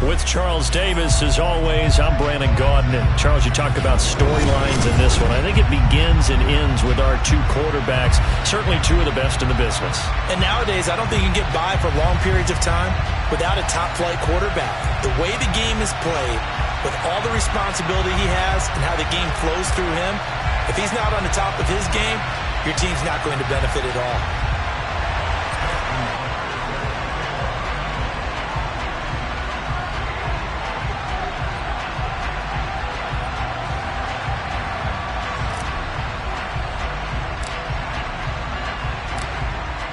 With Charles Davis, as always, I'm Brandon Gaudin. And Charles, you talked about storylines in this one. I think it begins and ends with our two quarterbacks, certainly two of the best in the business. And nowadays, I don't think you can get by for long periods of time without a top-flight quarterback. The way the game is played, with all the responsibility he has and how the game flows through him, if he's not on the top of his game, your team's not going to benefit at all.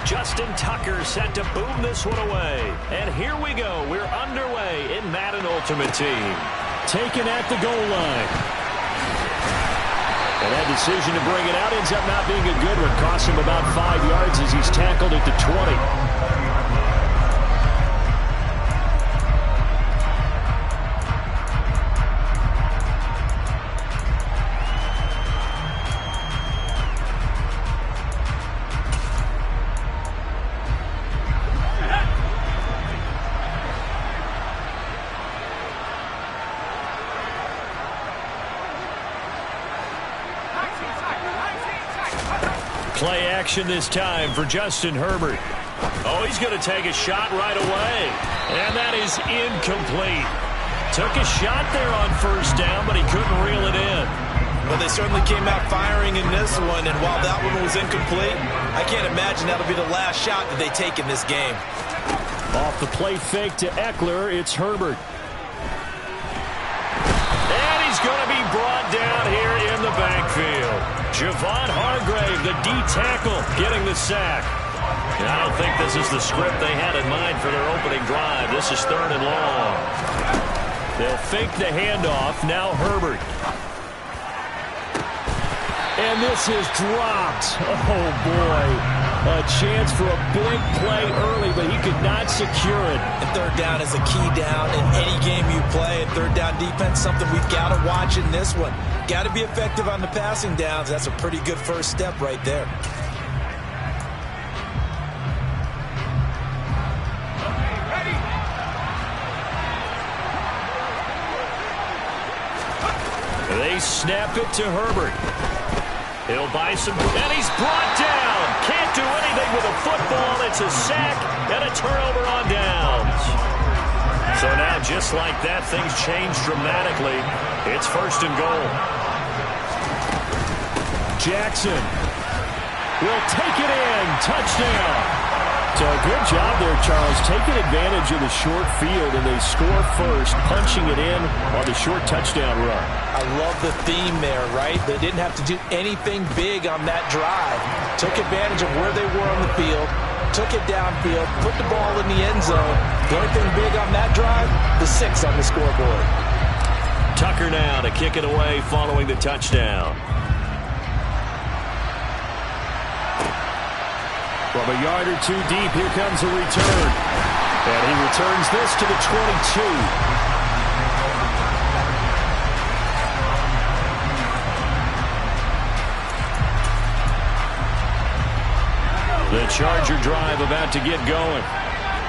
Justin Tucker set to boom this one away. And here we go. We're underway in Madden Ultimate Team. Taken at the goal line. And that decision to bring it out ends up not being a good one. Costs him about 5 yards as he's tackled at the 20. Play action this time for Justin Herbert. Oh, he's going to take a shot right away. And that is incomplete. Took a shot there on first down, but he couldn't reel it in. Well, they certainly came out firing in this one, and while that one was incomplete, I can't imagine that'll be the last shot that they take in this game. Off the play fake to Eckler, it's Herbert. And he's going to be brought down here in the backfield. Javon Hargrave, the D tackle, getting the sack. And I don't think this is the script they had in mind for their opening drive. This is 3rd and long. They'll fake the handoff. Now Herbert. And this is dropped. Oh, boy. A chance for a big play early, but he could not secure it. And third down is a key down in any game you play. And third down defense, something we've got to watch in this one. Got to be effective on the passing downs. That's a pretty good first step right there. They snap it to Herbert. He'll buy some, and he's brought down. Can't do anything with a football. It's a sack and a turnover on downs. So now, just like that, things change dramatically. It's 1st and goal. Jackson will take it in. Touchdown. So good job there, Charles, taking advantage of the short field, and they score first, punching it in on the short touchdown run. I love the theme there, right? They didn't have to do anything big on that drive. Took advantage of where they were on the field, took it downfield, put the ball in the end zone. The only thing big on that drive, the 6 on the scoreboard. Tucker now to kick it away following the touchdown. From a yard or two deep, here comes a return. And he returns this to the 22. The Charger drive about to get going.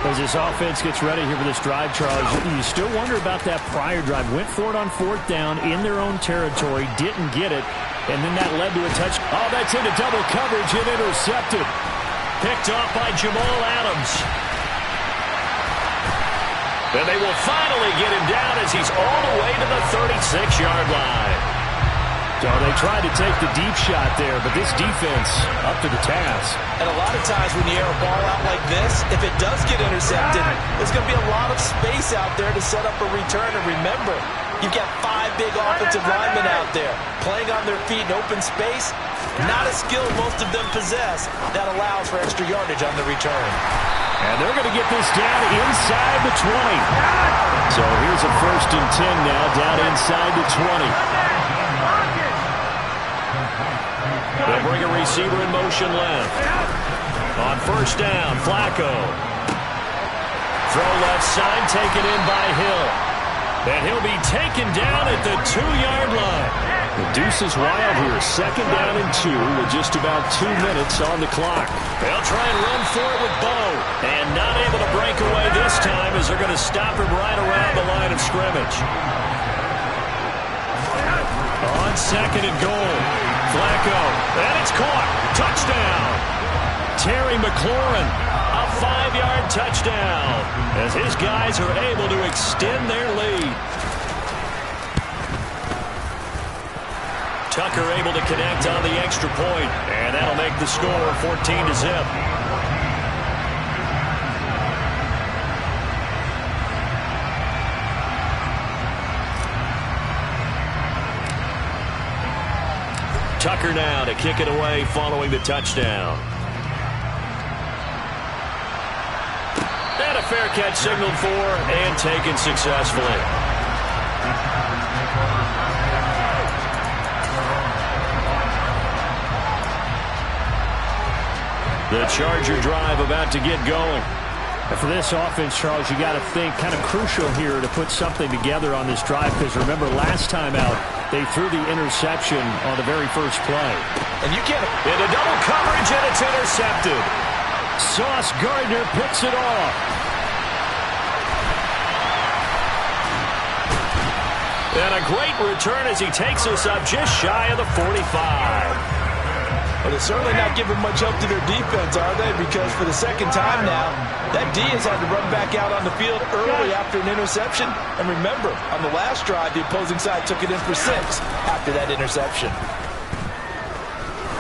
As this offense gets ready here for this drive, Charles, you still wonder about that prior drive. Went for it on 4th down in their own territory, didn't get it, and then that led to a touch. Oh, that's into double coverage and intercepted. Picked off by Jamal Adams. And they will finally get him down as he's all the way to the 36-yard line. So they tried to take the deep shot there, but this defense up to the task. And a lot of times when you air a ball out like this, if it does get intercepted, there's going to be a lot of space out there to set up a return. And remember, you've got 5 big offensive linemen out there playing on their feet in open space. Not a skill most of them possess that allows for extra yardage on the return. And they're going to get this down inside the 20. So here's a 1st and 10 now, down inside the 20. They'll bring a receiver in motion left. On 1st down, Flacco. Throw left side, taken in by Hill. And he'll be taken down at the 2-yard line. The deuce is wild here. 2nd down and 2 with just about 2 minutes on the clock. They'll try and run for it with Bo. And not able to break away this time as they're going to stop him right around the line of scrimmage. On 2nd and goal. Flacco. And it's caught. Touchdown. Terry McLaurin. A 5-yard touchdown as his guys are able to extend their lead. Tucker able to connect on the extra point, and that'll make the score 14-0. Tucker now to kick it away following the touchdown. And a fair catch signaled for and taken successfully. The Charger drive about to get going. And for this offense, Charles, you got to think kind of crucial here to put something together on this drive, because remember last time out they threw the interception on the very first play. And you can't into double coverage, and it's intercepted. Sauce Gardner picks it off. And a great return as he takes us up just shy of the 45. Well, they're certainly not giving much help to their defense, are they? Because for the second time now, that D has had to run back out on the field early after an interception. And remember, on the last drive, the opposing side took it in for 6 after that interception.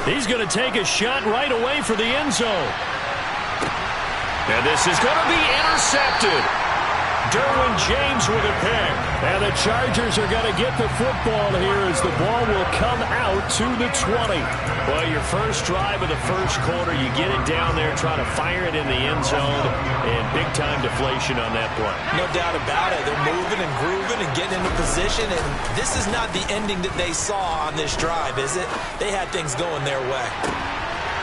He's going to take a shot right away for the end zone. And this is going to be intercepted. Derwin James with a pick. And the Chargers are going to get the football here as the ball will come out to the 20. Well, your first drive of the first quarter, you get it down there, try to fire it in the end zone, and big-time deflation on that play. No doubt about it. They're moving and grooving and getting into position, and this is not the ending that they saw on this drive, is it? They had things going their way.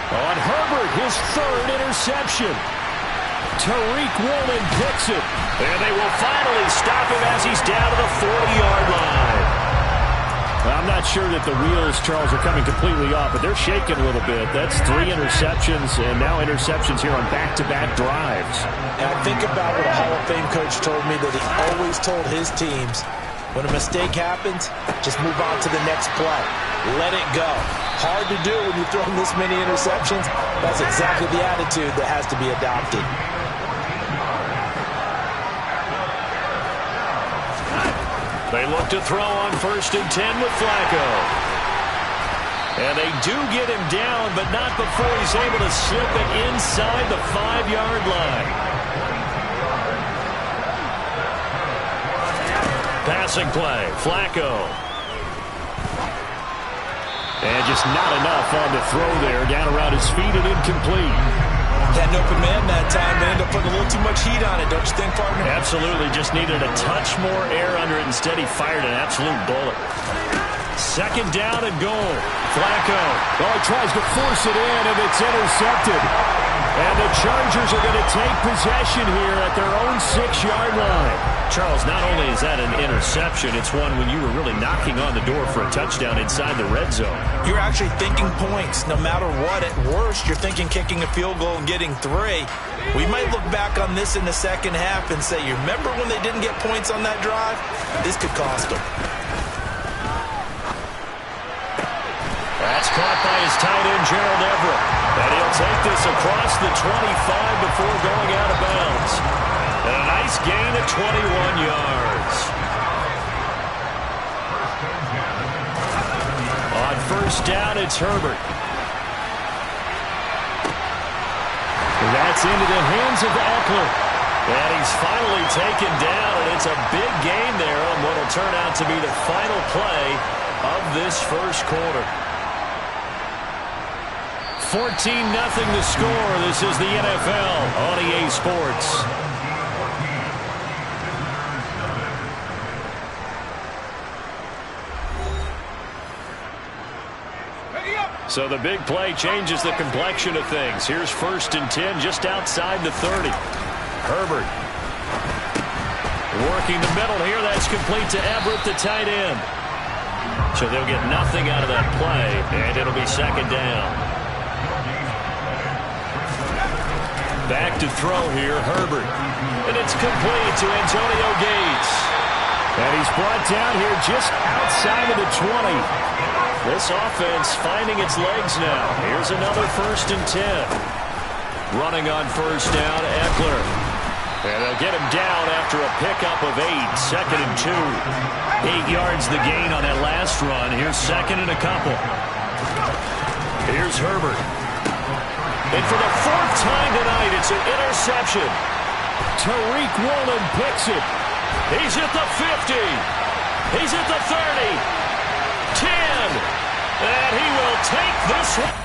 On Herbert, his 3rd interception. Tariq Woolen picks it, and they will finally stop him as he's down to the 40-yard line. I'm not sure that the wheels, Charles, are coming completely off, but they're shaking a little bit. That's 3 interceptions, and now interceptions here on back-to-back drives. And I think about what a Hall of Fame coach told me, that he always told his teams, when a mistake happens, just move on to the next play. Let it go. Hard to do when you throw this many interceptions. That's exactly the attitude that has to be adopted. They look to throw on 1st and 10 with Flacco. And they do get him down, but not before he's able to slip it inside the 5-yard line. Passing play, Flacco. And just not enough on the throw there. Down around his feet and incomplete. Had an open man that time. They ended up putting a little too much heat on it, don't you think, partner? Absolutely. Just needed a touch more air under it. Instead, he fired an absolute bullet. 2nd down and goal. Flacco. Oh, he tries to force it in, and it's intercepted. And the Chargers are going to take possession here at their own 6-yard line. Charles, not only is that an interception, it's one when you were really knocking on the door for a touchdown inside the red zone. You're actually thinking points. No matter what, at worst, you're thinking kicking a field goal and getting 3. We might look back on this in the second half and say, you remember when they didn't get points on that drive? This could cost them. That's caught by his tight end, Gerald Everett. And he'll take this across the 25 before going out of bounds. And a nice gain of 21 yards. On 1st down, it's Herbert. That's into the hands of Eckler. And he's finally taken down, and it's a big gain there on what will turn out to be the final play of this first quarter. 14-0 the score. This is the NFL on EA Sports. So the big play changes the complexion of things. Here's 1st and 10 just outside the 30. Herbert working the middle here. That's complete to Everett, the tight end. So they'll get nothing out of that play, and it'll be second down. Back to throw here, Herbert. And it's complete to Antonio Gates. And he's brought down here just outside of the 20. This offense finding its legs now. Here's another 1st and 10. Running on first down, Eckler. And they'll get him down after a pickup of 8. 2nd and 2. 8 yards the gain on that last run. Here's 2nd and a couple. Here's Herbert. And for the 4th time tonight, it's an interception. Tariq Woolen picks it. He's at the 50. He's at the 30. 10. And he will take this one.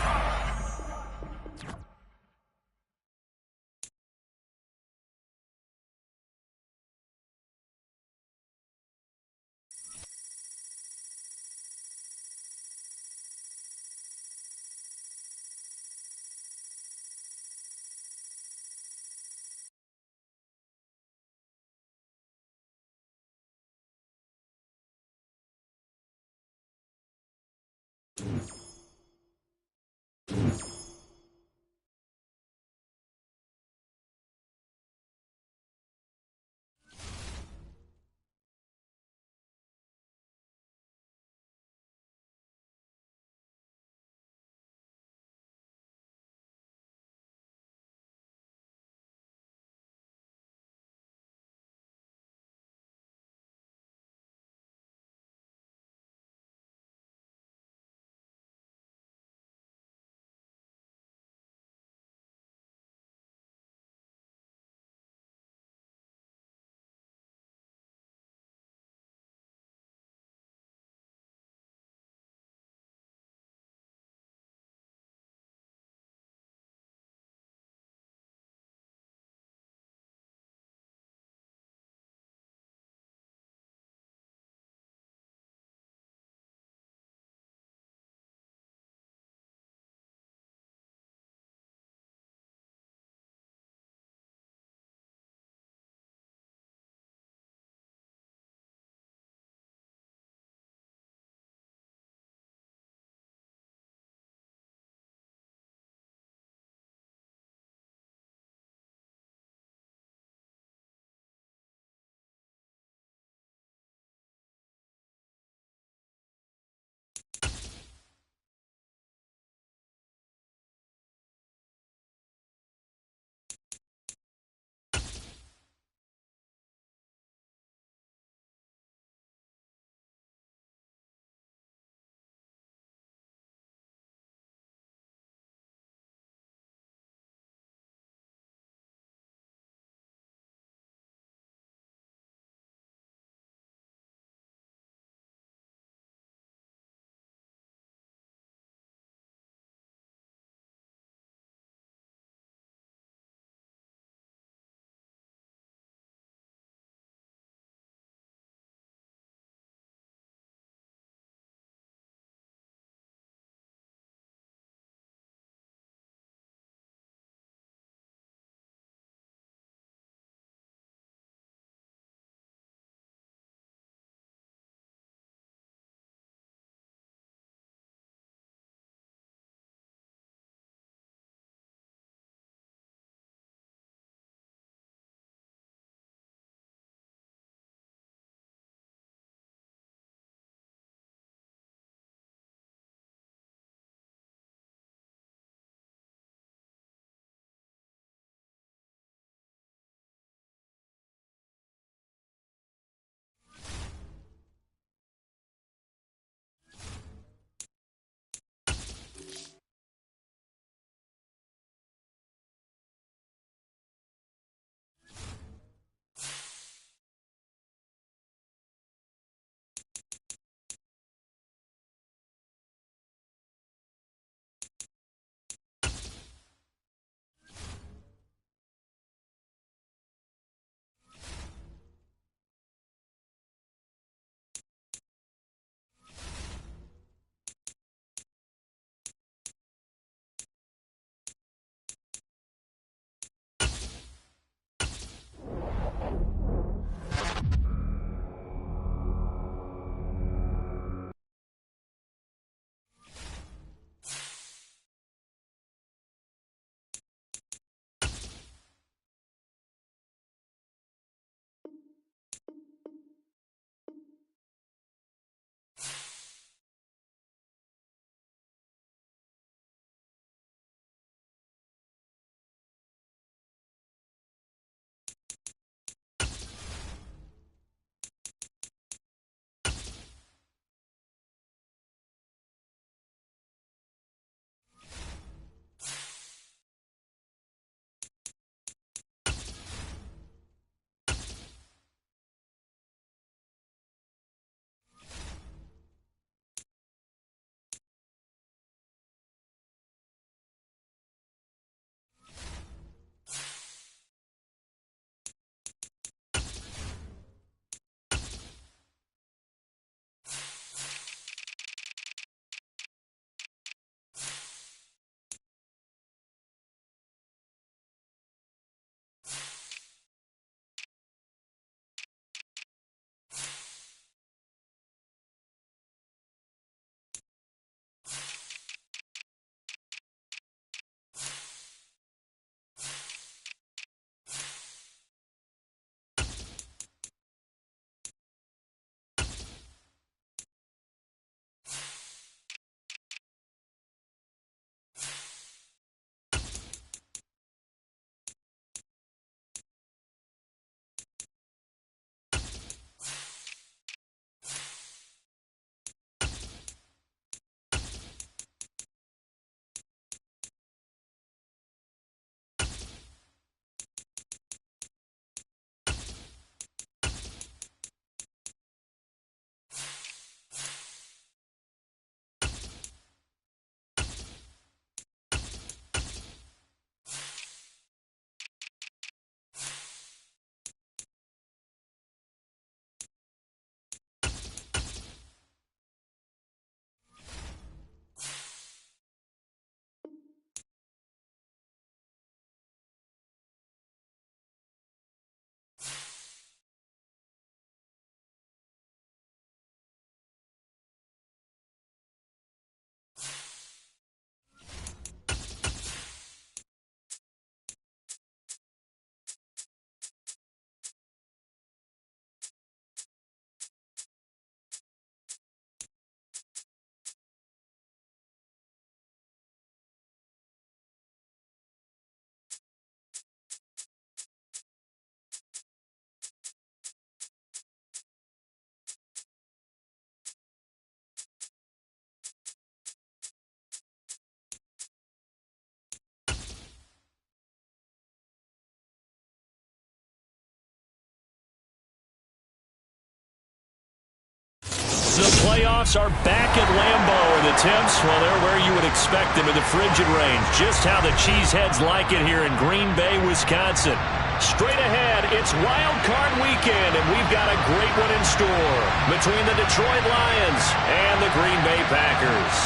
The playoffs are back at Lambeau, and the temps, well, they're where you would expect them in the frigid range. Just how the Cheeseheads like it here in Green Bay, Wisconsin. Straight ahead, it's Wild Card Weekend, and we've got a great one in store between the Detroit Lions and the Green Bay Packers.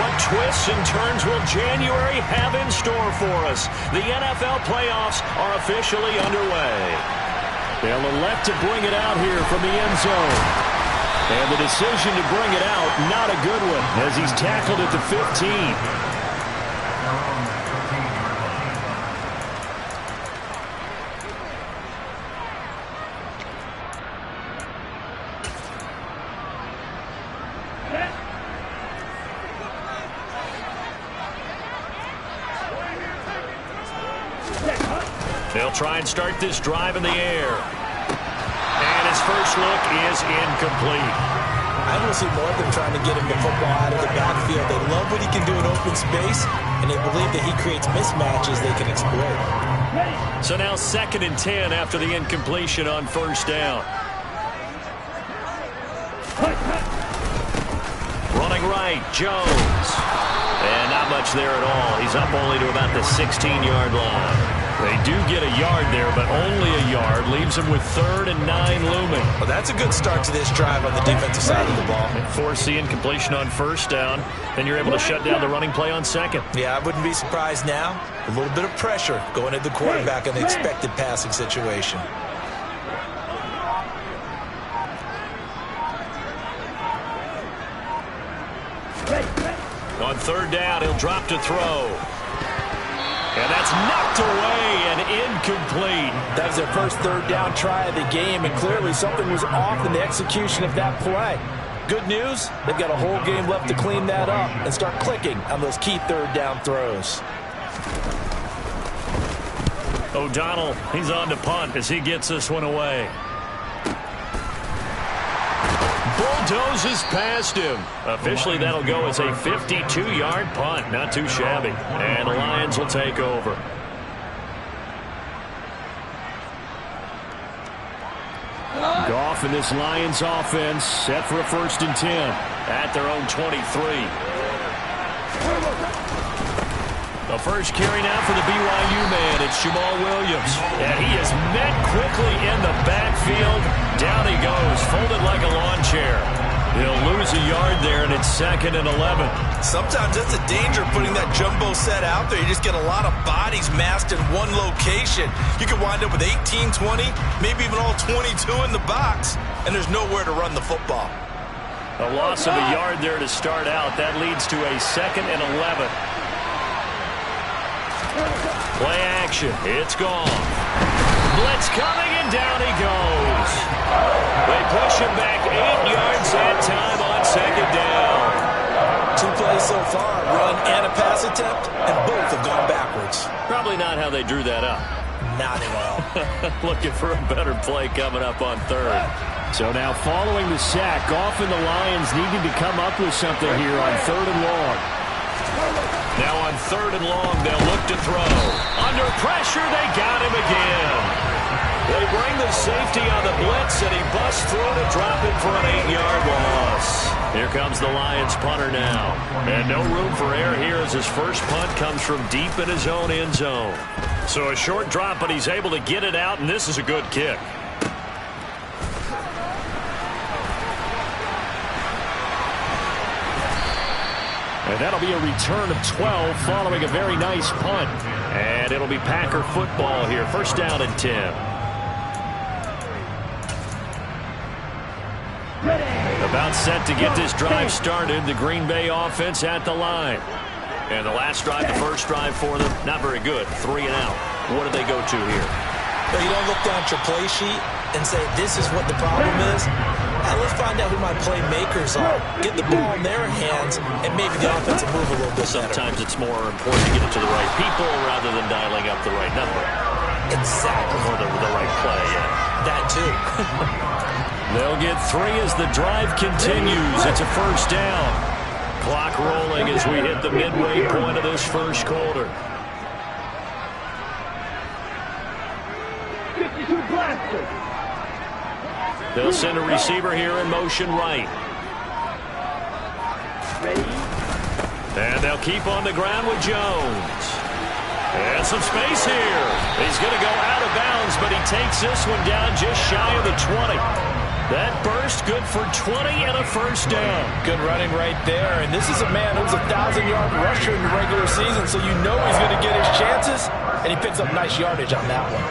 What twists and turns will January have in store for us? The NFL playoffs are officially underway. They'll elect to bring it out here from the end zone. And the decision to bring it out, not a good one, as he's tackled at the 15. They'll try and start this drive in the air. And his first look is incomplete. I don't see more of them trying to get him the football out of the backfield. They love what he can do in open space, and they believe that he creates mismatches they can exploit. So now 2nd and 10 after the incompletion on first down. Running right, Jones. And not much there at all. He's up only to about the 16-yard line. They do get a yard there, but only a yard. Leaves them with 3rd and 9 looming. Well, that's a good start to this drive on the defensive side of the ball. Force the incompletion on first down. Then you're able to shut down the running play on 2nd. Yeah, I wouldn't be surprised now. A little bit of pressure going at the quarterback in the expected passing situation. On 3rd down, he'll drop to throw. And that's knocked away and incomplete. That was their first 3rd down try of the game, and clearly something was off in the execution of that play. Good news, they've got a whole game left to clean that up and start clicking on those key 3rd down throws. O'Donnell, he's on to punt as he gets this one away. Bulldozes past him. Officially, that'll go as a 52-yard punt. Not too shabby. And the Lions will take over. Goff and this Lions offense set for a 1st and 10 at their own 23. The first carry now for the BYU man. It's Jamal Williams. And he is met quickly in the backfield. Down he goes, folded like a lawn chair. He'll lose a yard there, and it's 2nd and 11. Sometimes that's a danger putting that jumbo set out there. You just get a lot of bodies massed in one location. You could wind up with 18, 20, maybe even all 22 in the box, and there's nowhere to run the football. A loss of a yard there to start out. That leads to a 2nd and 11. Play action. It's gone. Blitz coming, and down he goes. They push him back 8 yards that time on 2nd down. 2 plays so far, run and a pass attempt, and both have gone backwards. Probably not how they drew that up. Not at all. Looking for a better play coming up on 3rd. So now following the sack, Goff and the Lions needing to come up with something here on 3rd and long. Now on 3rd and long, they'll look to throw. Under pressure, they got him again. They bring the safety on the blitz, and he busts through to drop it for an 8-yard loss. Here comes the Lions punter now. And no room for error here as his first punt comes from deep in his own end zone. So a short drop, but he's able to get it out, and this is a good kick. And that'll be a return of 12 following a very nice punt. And it'll be Packer football here. 1st down and 10. About set to get this drive started. The Green Bay offense at the line. And the last drive, the first drive for them, not very good. 3 and out. What do they go to here? Well, you don't look down at your play sheet and say, this is what the problem is. Let's find out who my playmakers are. Get the ball in their hands, and maybe the offense will move a little bit better. Sometimes it's more important to get it to the right people rather than dialing up the right number. Exactly. Or the right play, yeah. That too. They'll get 3 as the drive continues. It's a 1st down. Clock rolling as we hit the midway point of this first quarter. 52 blaster. They'll send a receiver here in motion right. And they'll keep on the ground with Jones. And some space here. He's going to go out of bounds, but he takes this one down just shy of the 20. That burst good for 20 and a first down. Good running right there. And this is a man who's a 1,000-yard rusher in the regular season, so you know he's going to get his chances, and he picks up nice yardage on that one.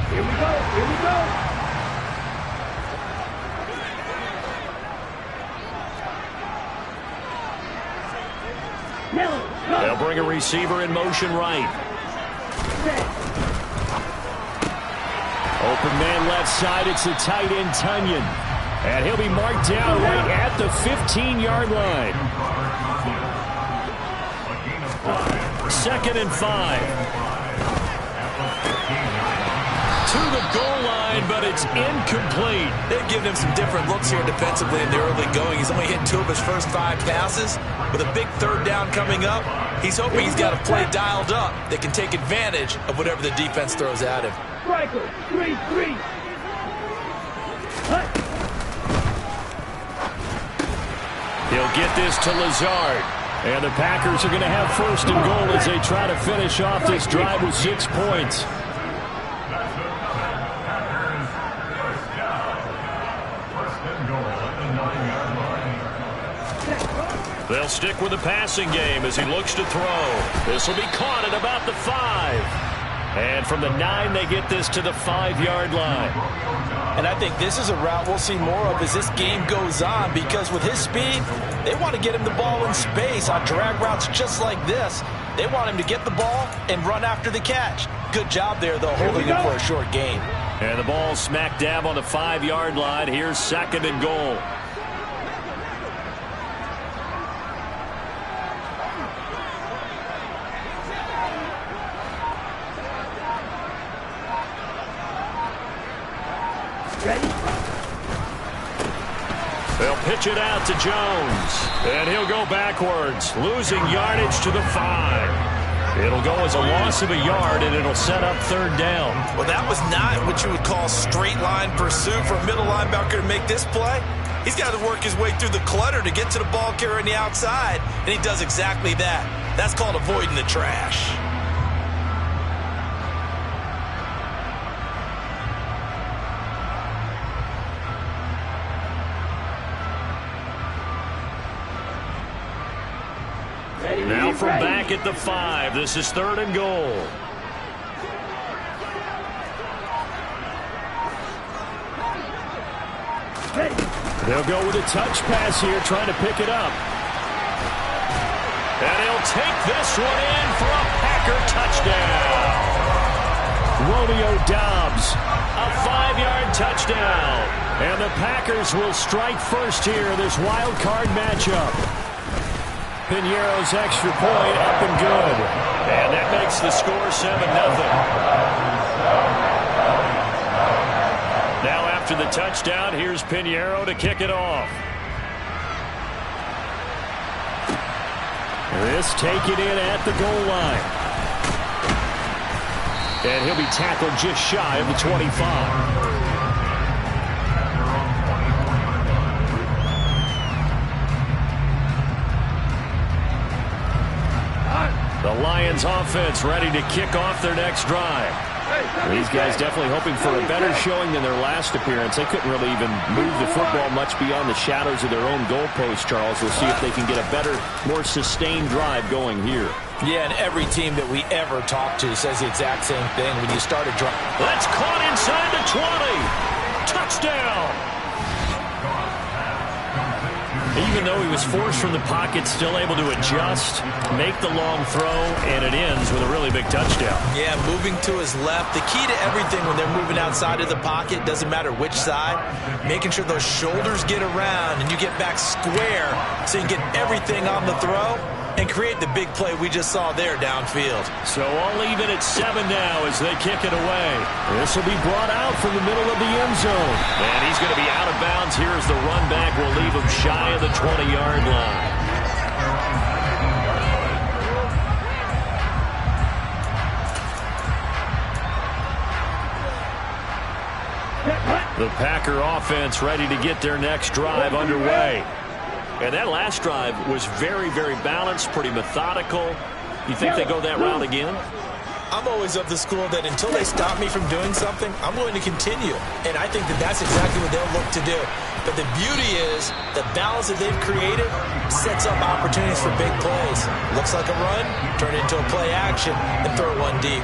Here we go. Here we go. They'll bring a receiver in motion right. Open man left side. It's the tight end, Tunyon. And he'll be marked down right at the 15-yard line. 2nd and 5. To the goal line, but it's incomplete. They've given him some different looks here defensively in the early going. He's only hit 2 of his first 5 passes. With a big 3rd down coming up, he's hoping he's got a play dialed up that can take advantage of whatever the defense throws at him. Striker, 3-3. He'll get this to Lazard. And the Packers are going to have 1st and goal as they try to finish off this drive with 6 points. They'll stick with the passing game as he looks to throw. This will be caught at about the 5. And from the 9, they get this to the 5-yard line. And I think this is a route we'll see more of as this game goes on, because with his speed, they want to get him the ball in space on drag routes just like this. They want him to get the ball and run after the catch. Good job there, though, holding him for a short gain. And the ball smack dab on the 5-yard line. Here's 2nd and goal. They'll pitch it out to Jones. And he'll go backwards, losing yardage to the 5. It'll go as a loss of a yard, and it'll set up 3rd down. Well, that was not what you would call straight line pursuit for a middle linebacker to make this play. He's got to work his way through the clutter to get to the ball carrier on the outside, and he does exactly that. That's called avoiding the trash. Now from back at the 5, this is 3rd and goal. They'll go with a touch pass here, trying to pick it up. And he'll take this one in for a Packer touchdown. Romeo Doubs, a 5-yard touchdown. And the Packers will strike first here, this wild card matchup. Piñeiro's extra point up and good. And that makes the score 7-0. Now after the touchdown, here's Piñeiro to kick it off. This taken in at the goal line. And he'll be tackled just shy of the 25. The Lions offense ready to kick off their next drive. These guys definitely hoping for a better showing than their last appearance. They couldn't really even move the football much beyond the shadows of their own goalpost, Charles. We'll see if they can get a better, more sustained drive going here. Yeah, and every team that we ever talk to says the exact same thing when you start a drive. That's caught inside the 20. Touchdown. Even though he was forced from the pocket, still able to adjust, make the long throw, and it ends with a really big touchdown. Yeah, moving to his left. The key to everything when they're moving outside of the pocket, doesn't matter which side, making sure those shoulders get around and you get back square so you get everything on the throw and create the big play we just saw there downfield. So I'll leave it at 7 now as they kick it away. This will be brought out from the middle of the end zone. And he's going to be out of bounds here as the run back will leave him shy of the 20-yard line. The Packer offense ready to get their next drive underway. And that last drive was very, very balanced, pretty methodical. You think they go that route again? I'm always of the school that until they stop me from doing something, I'm going to continue. And I think that that's exactly what they'll look to do. But the beauty is the balance that they've created sets up opportunities for big plays. Looks like a run, turn it into a play action, and throw one deep.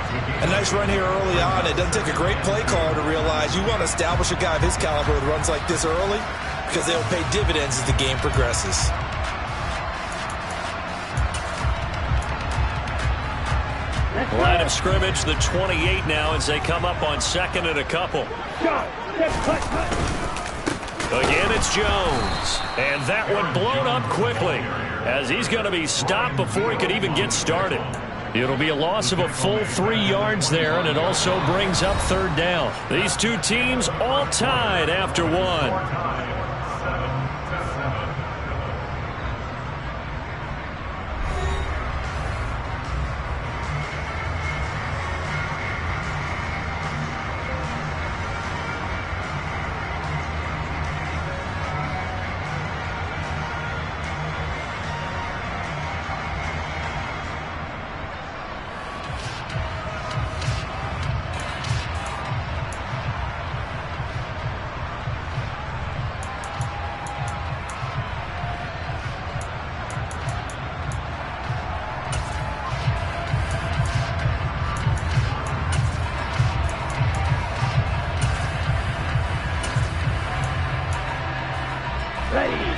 A nice run here early on. It doesn't take a great play caller to realize you want to establish a guy of his caliber with runs like this early because they'll pay dividends as the game progresses. Line of scrimmage, the 28 now as they come up on second and a couple. Again, it's Jones. And that one blown up quickly as he's going to be stopped before he could even get started. It'll be a loss of a full 3 yards there, and it also brings up third down. These two teams all tied after one.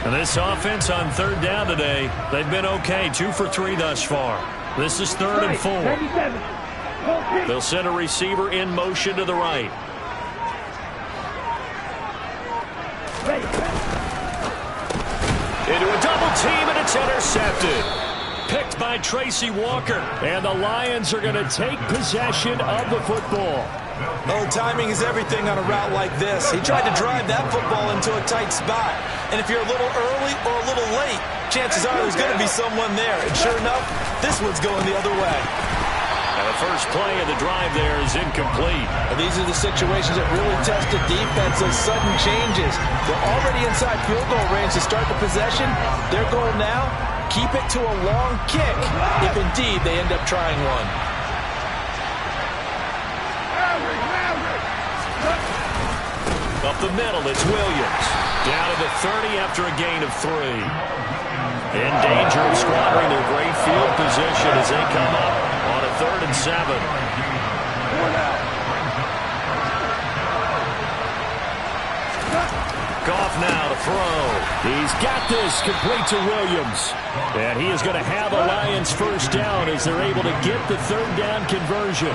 And this offense on third down today, they've been okay, 2 for 3 thus far. This is 3rd and 4. They'll send a receiver in motion to the right. Into a double team, and it's intercepted. Picked by Tracy Walker. And the Lions are going to take possession of the football. Oh, timing is everything on a route like this. He tried to drive that football into a tight spot. And if you're a little early or a little late, chances are there's going to be someone there. And sure enough, this one's going the other way. And the first play of the drive there is incomplete. And these are the situations that really test the defense, those sudden changes. They're already inside field goal range to start the possession. Their goal now, keep it to a long kick, if indeed they end up trying one. Up the middle, it's Williams. Down to the 30 after a gain of 3. In danger of squandering their great field position as they come up on a 3rd and 7. Goff now to throw. He's got this complete to Williams. And he is going to have a Lions first down as they're able to get the 3rd down conversion.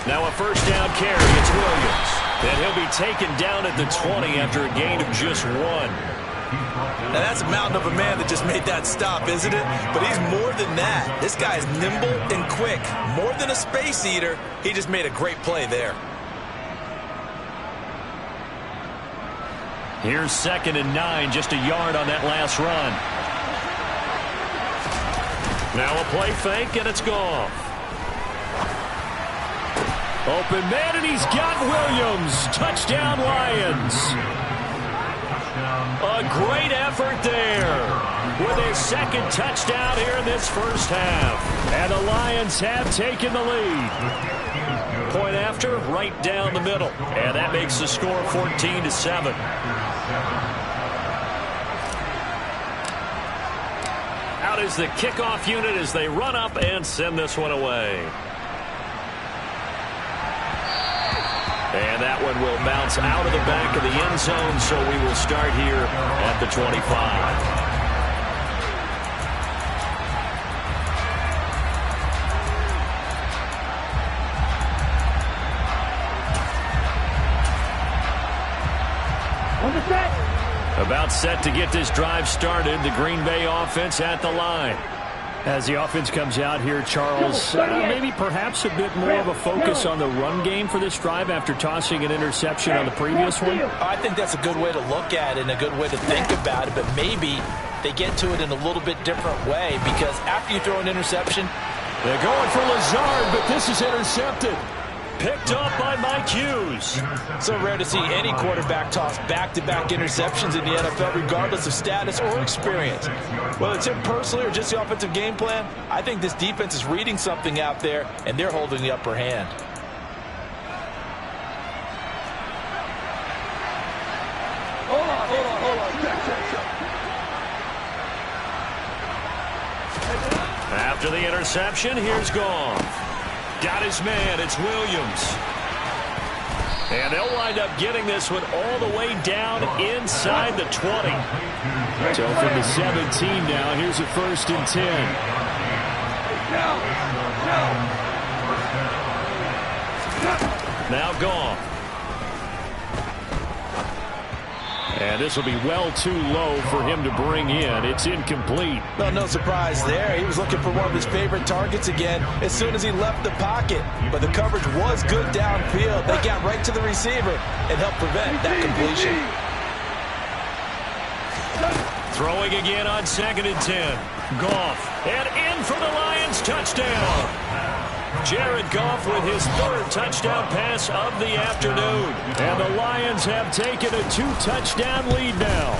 Now a first down carry, it's Williams. And he'll be taken down at the 20 after a gain of just 1. Now that's a mountain of a man that just made that stop, isn't it? But he's more than that. This guy's nimble and quick. More than a space eater, he just made a great play there. Here's 2nd and 9, just a yard on that last run. Now a play fake, and it's gone. Open man, and he's got Williams. Touchdown, Lions. A great effort there with his 2nd touchdown here in this first half. And the Lions have taken the lead. Point after, right down the middle. And that makes the score 14-7. Out is the kickoff unit as they run up and send this one away. And that one will bounce out of the back of the end zone, so we will start here at the 25. About set to get this drive started. The Green Bay offense at the line. As the offense comes out here, Charles, maybe perhaps a bit more of a focus on the run game for this drive after tossing an interception on the previous one? I think that's a good way to look at it and a good way to think about it, but maybe they get to it in a little bit different way, because after you throw an interception, they're going for Lazard, but this is intercepted. Picked up by Mike Hughes. So rare to see any quarterback toss back-to-back interceptions in the NFL, regardless of status or experience. Whether it's him personally or just the offensive game plan, I think this defense is reading something out there, and they're holding the upper hand. Hold on. After the interception, here's Goff. Got his man, it's Williams. And they'll wind up getting this one all the way down inside the 20. So from the 17 now, here's a 1st and 10. Now Goff. And this will be well too low for him to bring in. It's incomplete. Well, no surprise there. He was looking for one of his favorite targets again as soon as he left the pocket. But the coverage was good downfield. They got right to the receiver and helped prevent that completion. Throwing again on 2nd and 10. Goff. And in for the Lions touchdown. Jared Goff with his 3rd touchdown pass of the afternoon. And the Lions have taken a 2-touchdown lead now.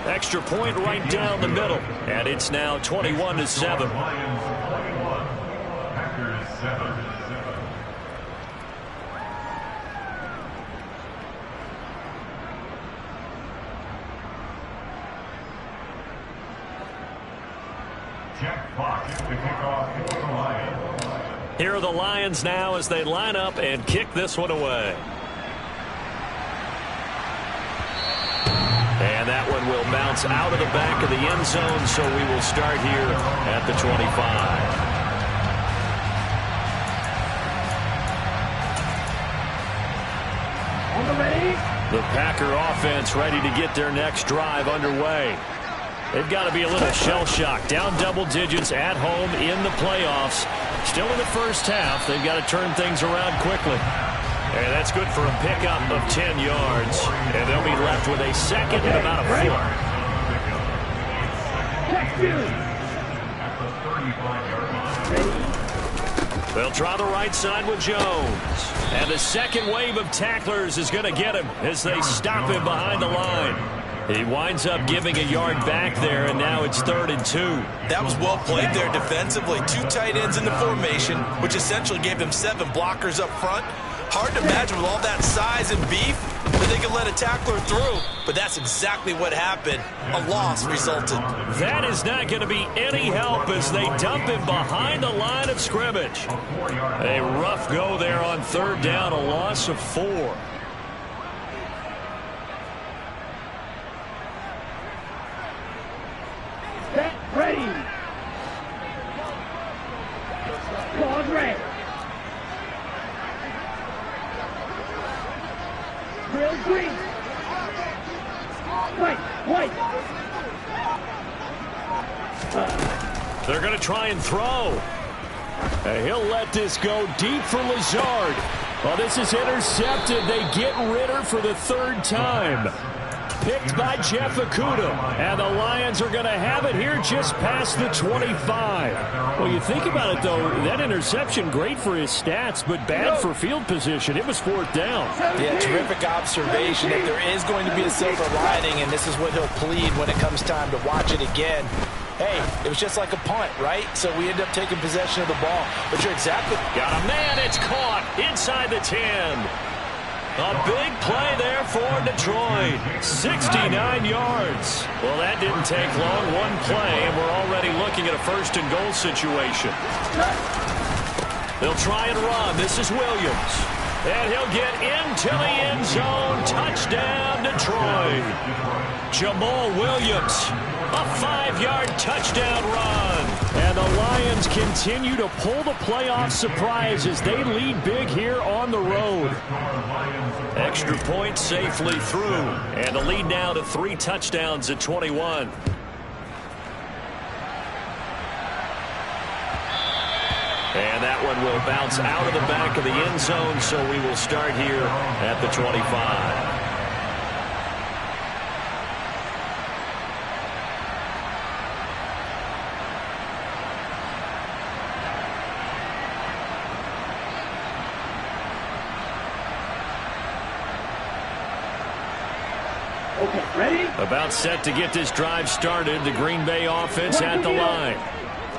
Extra point right down the middle. And it's now 21-7. Here are the Lions now as they line up and kick this one away. And that one will bounce out of the back of the end zone, so we will start here at the 25. The Packer offense ready to get their next drive underway. They've got to be a little shell-shocked. Down double digits at home in the playoffs. Still in the first half. They've got to turn things around quickly. And that's good for a pickup of 10 yards. And they'll be left with a 2nd and about a 4. They'll try the right side with Jones. And the second wave of tacklers is going to get him as they stop him behind the line. He winds up giving a yard back there, and now it's 3rd and 2. That was well played there defensively. 2 tight ends in the formation, which essentially gave them 7 blockers up front. Hard to imagine with all that size and beef that they could let a tackler through, but that's exactly what happened. A loss resulted. That is not going to be any help as they dump him behind the line of scrimmage. A rough go there on 3rd down, a loss of 4. Ready. Ball red. Real green. White. They're going to try and throw. And he'll let this go deep for Lazard. Well, this is intercepted. They get Ritter for the 3rd time. Picked by Jeff Okudah. And the Lions are going to have it here just past the 25. Well, you think about it, though, that interception, great for his stats, but bad for field position. It was 4th down. Yeah, terrific observation. If there is going to be a silver lining, and this is what he'll plead when it comes time to watch it again, hey, it was just like a punt, right? So we end up taking possession of the ball. But you're exactly... Got a man, it's caught inside the 10. A big play there for Detroit. 69 yards. Well, that didn't take long. One play, and we're already looking at a 1st and goal situation. They'll try and run. This is Williams. And he'll get into the end zone. Touchdown, Detroit. Jamal Williams. A 5-yard touchdown run. And the Lions continue to pull the playoff surprise as they lead big here on the road. Extra point safely through. And a lead now to 3 touchdowns at 21. And that one will bounce out of the back of the end zone, so we will start here at the 25. Okay, ready? About set to get this drive started. The Green Bay offense at the line.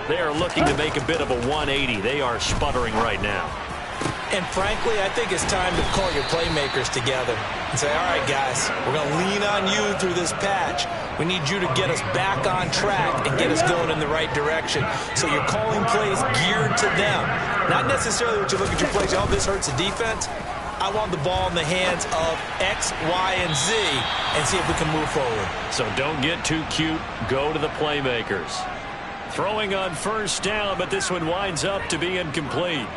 They are looking to make a bit of a 180. They are sputtering right now. And frankly, I think it's time to call your playmakers together and say, all right, guys, we're going to lean on you through this patch. We need you to get us back on track and get us going in the right direction. So you're calling plays geared to them. Not necessarily what you look at your plays, oh, this hurts the defense. I want the ball in the hands of X, Y, and Z and see if we can move forward. So don't get too cute. Go to the playmakers. Throwing on first down, but this one winds up to be incomplete.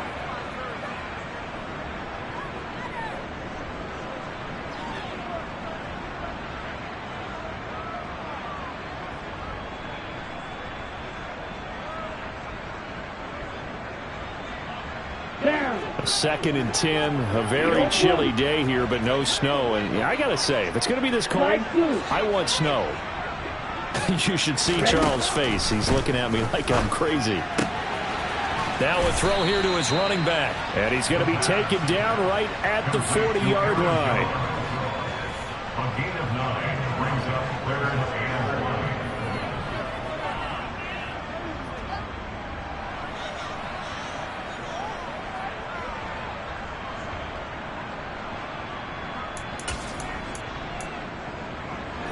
Second and 10, a very chilly day here, but no snow. And I got to say, if it's going to be this cold, I want snow. You should see Charles' face. He's looking at me like I'm crazy. Now a throw here to his running back. And he's going to be taken down right at the 40-yard line. A gain of 9 brings up 3rd and 1.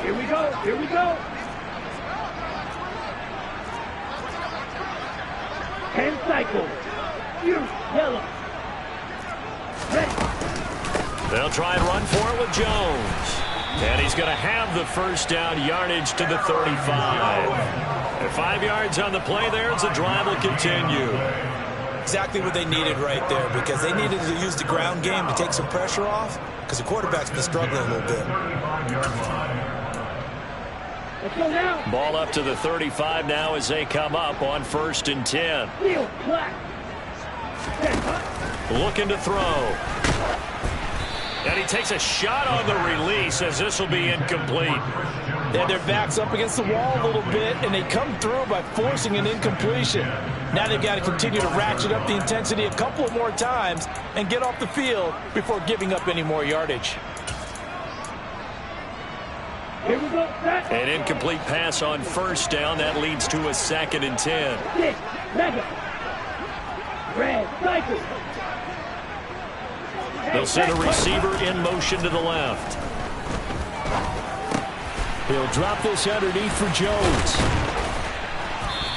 Here we go. Here we go. 10 cycles. Yellow. Ready. They'll try and run for it with Jones. And he's going to have the first down, yardage to the 35. And 5 yards on the play there as the drive will continue. Exactly what they needed right there, because they needed to use the ground game to take some pressure off, because the quarterback's been struggling a little bit. Let's go now. Ball up to the 35 now as they come up on 1st and 10. Kneel, clap. Looking to throw. And he takes a shot on the release as this will be incomplete. They had their backs up against the wall a little bit, and they come through by forcing an incompletion. Now they've got to continue to ratchet up the intensity a couple of more times and get off the field before giving up any more yardage. Here we go. An incomplete pass on first down. That leads to a 2nd and 10. Six. Mega. Red. Cycle. They'll send a receiver in motion to the left. He'll drop this underneath for Jones.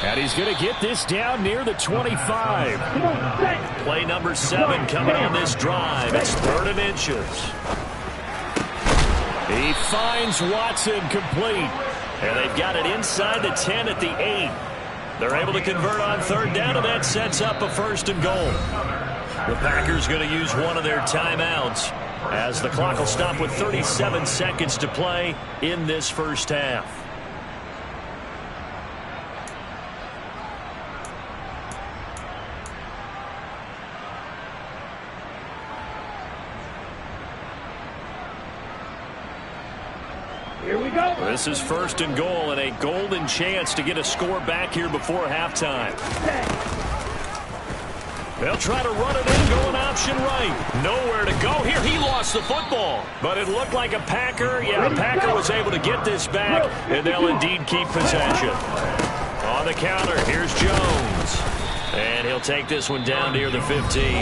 And he's going to get this down near the 25. Play number 7 coming on this drive. It's 3rd and inches. He finds Watson complete. And they've got it inside the 10 at the 8. They're able to convert on 3rd down, and that sets up a 1st and goal. The Packers going to use one of their timeouts as the clock will stop with 37 seconds to play in this first half. Here we go. This is 1st and goal and a golden chance to get a score back here before halftime. They'll try to run it in, going option right. Nowhere to go here. He lost the football. But it looked like a Packer. Yeah, a Packer was able to get this back, and they'll indeed keep possession. On the counter, here's Jones. And he'll take this one down near the 15.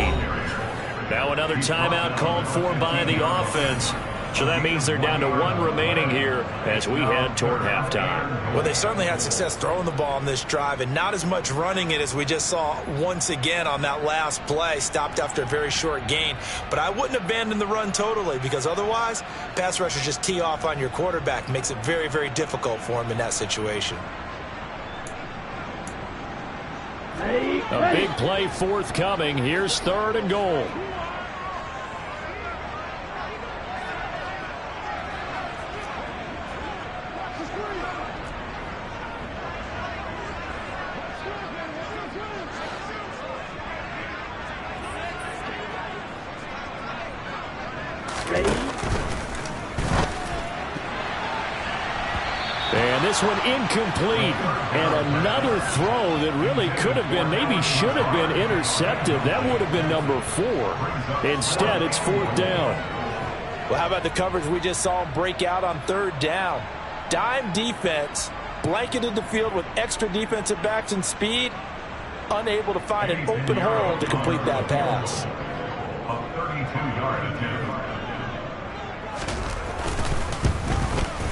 Now another timeout called for by the offense. So that means they're down to 1 remaining here as we head toward halftime. Well, they certainly had success throwing the ball on this drive and not as much running it as we just saw once again on that last play. Stopped after a very short gain. But I wouldn't abandon the run totally, because otherwise, pass rushers just tee off on your quarterback. Makes it very, very difficult for him in that situation. A big play forthcoming. Here's 3rd and goal. this one incomplete. And another throw that really could have been, maybe should have been intercepted. That would have been number 4. Instead, it's 4th down. Well, how about the coverage we just saw him break out on 3rd down? Dime defense, blanketed the field with extra defensive backs and speed, unable to find an open hole to complete that pass. A 32-yard attempt.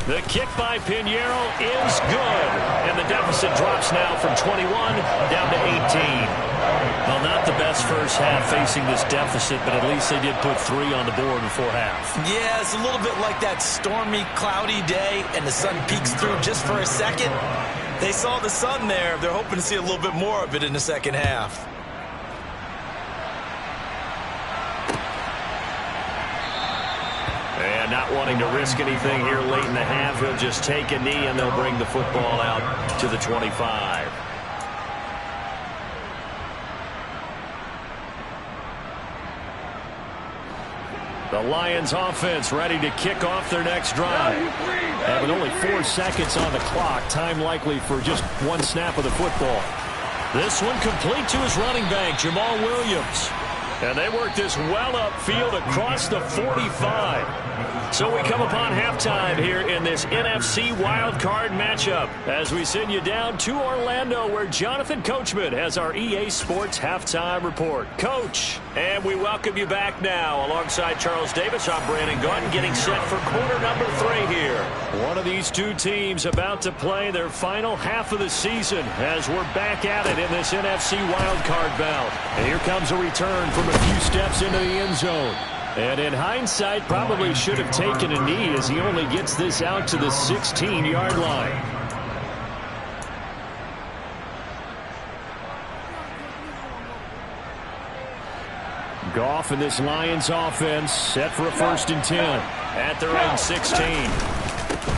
The kick by Pinheiro is good. And the deficit drops now from 21 down to 18. Well, not the best first half facing this deficit, but at least they did put 3 on the board before half. Yeah, it's a little bit like that stormy, cloudy day, and the sun peeks through just for a second. They saw the sun there. They're hoping to see a little bit more of it in the second half. And not wanting to risk anything here late in the half, he'll just take a knee and they'll bring the football out to the 25. The Lions offense ready to kick off their next drive. And with only 4 seconds on the clock, time likely for just 1 snap of the football. This one complete to his running back, Jamal Williams. And they work this well upfield across the 45. So we come upon halftime here in this NFC wildcard matchup as we send you down to Orlando where Jonathan Coachman has our EA Sports halftime report. Coach, and we welcome you back now. Alongside Charles Davis, I'm Brandon Gordon getting set for quarter number 3 here. One of these two teams about to play their final half of the season as we're back at it in this NFC wildcard bout. And here comes a return from a few steps into the end zone. And in hindsight, probably should have taken a knee as he only gets this out to the 16-yard line. Goff and this Lions offense set for a 1st and 10 at their own 16.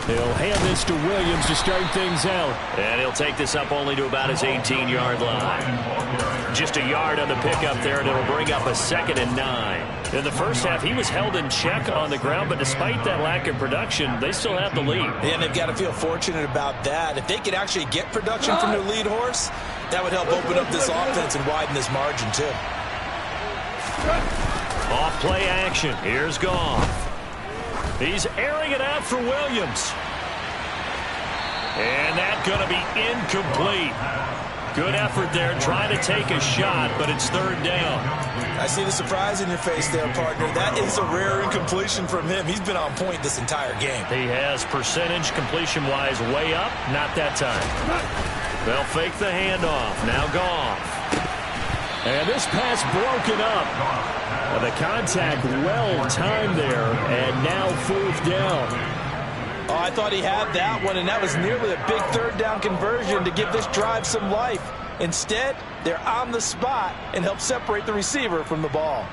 He'll hand this to Williams to start things out. And he'll take this up only to about his 18-yard line. Just a yard on the pickup there, and it'll bring up a 2nd and 9. In the first half, he was held in check on the ground, but despite that lack of production, they still have the lead. And they've got to feel fortunate about that. If they could actually get production from their lead horse, that would help open up this offense and widen this margin, too. Off play action. Here's Goff. He's airing it out for Williams. And that's going to be incomplete. Good effort there, trying to take a shot, but it's 3rd down. I see the surprise in your face there, partner. That is a rare incompletion from him. He's been on point this entire game. He has percentage completion-wise way up, not that time. They'll fake the handoff. Now Goff. And this pass broken up. The contact well timed there, and now 4th down. Oh, I thought he had that one, and that was nearly a big 3rd down conversion to give this drive some life. Instead, they're on the spot and help separate the receiver from the ball.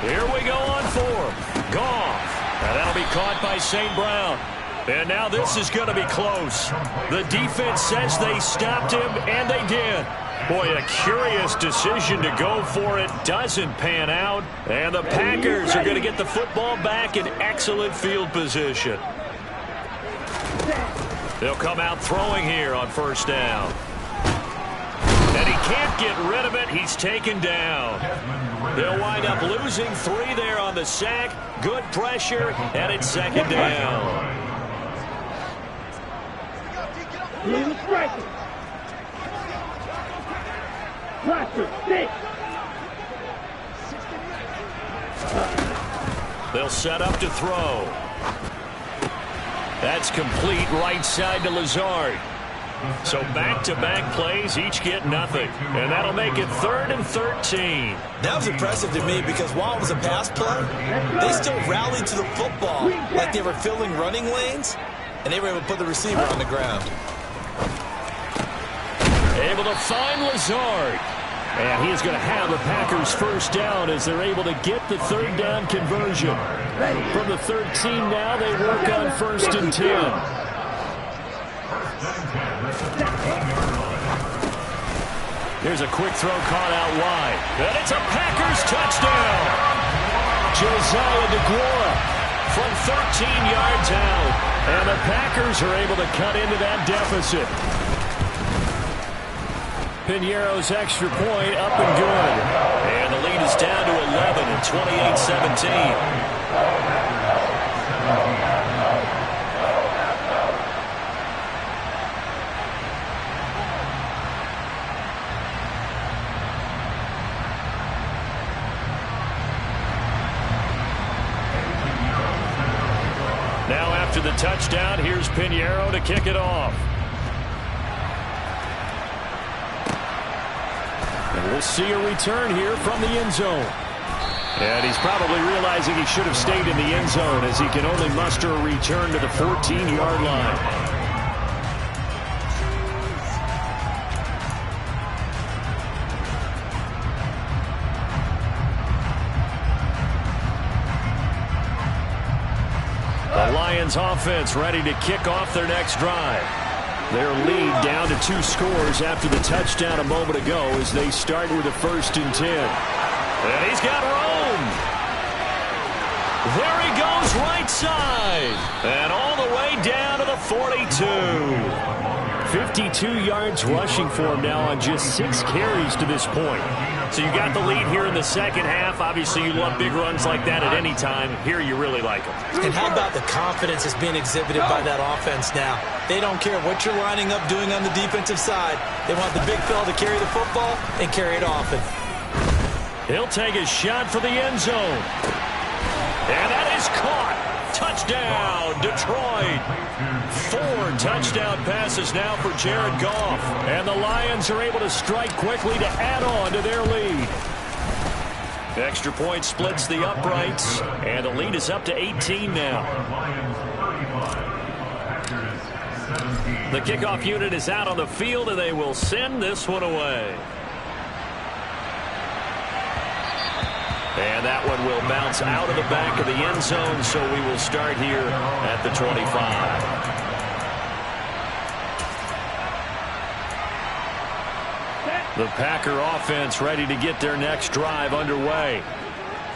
Here we go on 4th. Goff. And that'll be caught by St. Brown. And now this is going to be close. The defense says they stopped him, and they did. Boy, a curious decision to go for it. Doesn't pan out. And the Packers are going to get the football back in excellent field position. They'll come out throwing here on 1st down. And he can't get rid of it. He's taken down. They'll wind up losing 3 there on the sack. Good pressure, and it's 2nd down. They'll set up to throw. That's complete right side to Lazard. So back-to-back plays, each get nothing. And that'll make it 3rd and 13. That was impressive to me because while it was a pass play, they still rallied to the football like they were filling running lanes, and they were able to put the receiver on the ground. Able to find Lazard. And he is going to have the Packers 1st down as they're able to get the 3rd down conversion. From the 13 now, they work on 1st and 10. Here's a quick throw caught out wide. And it's a Packers touchdown. Josiah DeGuara from 13 yards out. And the Packers are able to cut into that deficit. Piñeiro's extra point up and good. And the lead is down to 11 at 28-17. Now after the touchdown, here's Piñeiro to kick it off. And we'll see a return here from the end zone. And he's probably realizing he should have stayed in the end zone as he can only muster a return to the 14-yard line. The Lions offense ready to kick off their next drive. Their lead down to 2 scores after the touchdown a moment ago as they start with a 1st and 10. And he's got room. There he goes right side. And all the way down to the 42. 52 yards rushing for him now on just 6 carries to this point. So you got the lead here in the second half. Obviously, you love big runs like that at any time. Here, you really like them. And how about the confidence that's being exhibited by that offense now? They don't care what you're lining up doing on the defensive side. They want the big fella to carry the football and carry it often. He'll take a shot for the end zone. And that is caught. Touchdown, Detroit. 4 touchdown passes now for Jared Goff. And the Lions are able to strike quickly to add on to their lead. Extra point splits the uprights. And the lead is up to 18 now. The kickoff unit is out on the field, and they will send this one away. And that one will bounce out of the back of the end zone, so we will start here at the 25. The Packer offense ready to get their next drive underway.